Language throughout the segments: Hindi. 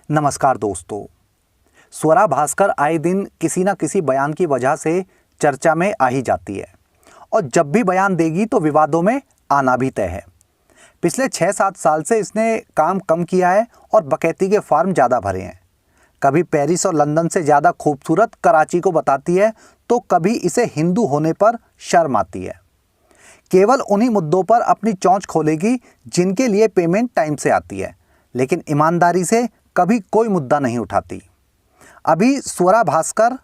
नमस्कार दोस्तों। स्वरा भास्कर आए दिन किसी न किसी बयान की वजह से चर्चा में आ ही जाती है और जब भी बयान देगी तो विवादों में आना भी तय है। पिछले 6-7 साल से इसने काम कम किया है और बकैती के फार्म ज़्यादा भरे हैं। कभी पेरिस और लंदन से ज़्यादा खूबसूरत कराची को बताती है तो कभी इसे हिंदू होने पर शर्म आती है। केवल उन्हीं मुद्दों पर अपनी चोंच खोलेगी जिनके लिए पेमेंट टाइम से आती है, लेकिन ईमानदारी से कभी कोई मुद्दा नहीं उठाती। अभी स्वरा भास्कर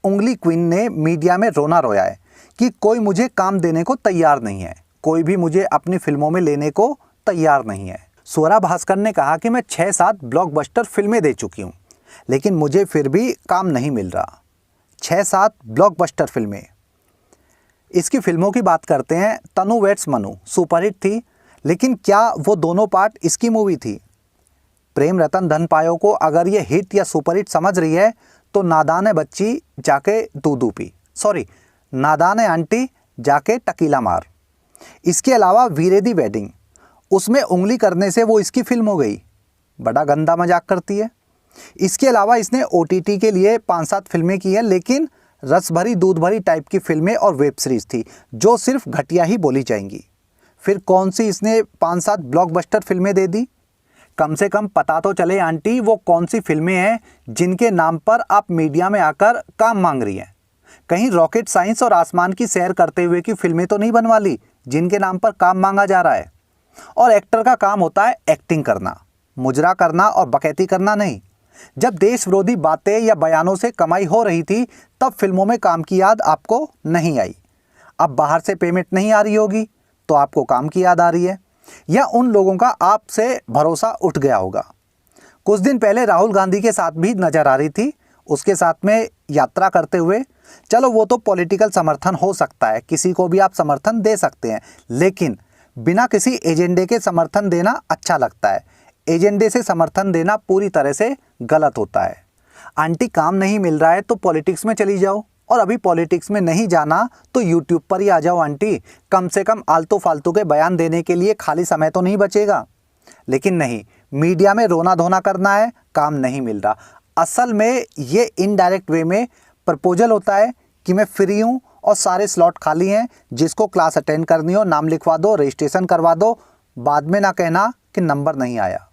उंगली क्वीन ने मीडिया में रोना रोया है कि कोई मुझे काम देने को तैयार नहीं है, कोई भी मुझे अपनी फिल्मों में लेने को तैयार नहीं है। स्वरा भास्कर ने कहा कि मैं 6-7 ब्लॉकबस्टर फिल्में दे चुकी हूँ, लेकिन मुझे फिर भी काम नहीं मिल रहा। 6-7 ब्लॉकबस्टर फिल्में। इसकी फिल्मों की बात करते हैं। तनु वेट्स मनु सुपरहिट थी, लेकिन क्या वो दोनों पार्ट इसकी मूवी थी? प्रेम रतन धन पायो को अगर ये हिट या सुपरहिट समझ रही है तो नादान है बच्ची जाके दूधू पी, नादान है आंटी जाके टकीला मार। इसके अलावा वीरे दी वेडिंग, उसमें उंगली करने से वो इसकी फिल्म हो गई। बड़ा गंदा मजाक करती है। इसके अलावा इसने OTT के लिए 5-7 फिल्में की हैं, लेकिन रस भरी दूध भरी टाइप की फिल्में और वेब सीरीज़ थी जो सिर्फ घटिया ही बोली जाएंगी। फिर कौन सी इसने 5-7 ब्लॉकबस्टर फिल्में दे दी? कम से कम पता तो चले आंटी वो कौन सी फिल्में हैं जिनके नाम पर आप मीडिया में आकर काम मांग रही हैं। कहीं रॉकेट साइंस और आसमान की सैर करते हुए की फिल्में तो नहीं बनवा ली जिनके नाम पर काम मांगा जा रहा है। और एक्टर का काम होता है एक्टिंग करना, मुजरा करना और बकैती करना नहीं। जब देश विरोधी बातें या बयानों से कमाई हो रही थी तब फिल्मों में काम की याद आपको नहीं आई। अब बाहर से पेमेंट नहीं आ रही होगी तो आपको काम की याद आ रही है, या उन लोगों का आपसे भरोसा उठ गया होगा। कुछ दिन पहले राहुल गांधी के साथ भी नजर आ रही थी, उसके साथ में यात्रा करते हुए। चलो वो तो पॉलिटिकल समर्थन हो सकता है, किसी को भी आप समर्थन दे सकते हैं, लेकिन बिना किसी एजेंडे के समर्थन देना अच्छा लगता है। एजेंडे से समर्थन देना पूरी तरह से गलत होता है। आंटी काम नहीं मिल रहा है तो पॉलिटिक्स में चली जाओ, और अभी पॉलिटिक्स में नहीं जाना तो यूट्यूब पर ही आ जाओ आंटी। कम से कम आलतू फालतू के बयान देने के लिए खाली समय तो नहीं बचेगा। लेकिन नहीं, मीडिया में रोना धोना करना है, काम नहीं मिल रहा। असल में ये इनडायरेक्ट वे में प्रपोजल होता है कि मैं फ्री हूँ और सारे स्लॉट खाली हैं, जिसको क्लास अटेंड करनी हो नाम लिखवा दो, रजिस्ट्रेशन करवा दो, बाद में ना कहना कि नंबर नहीं आया।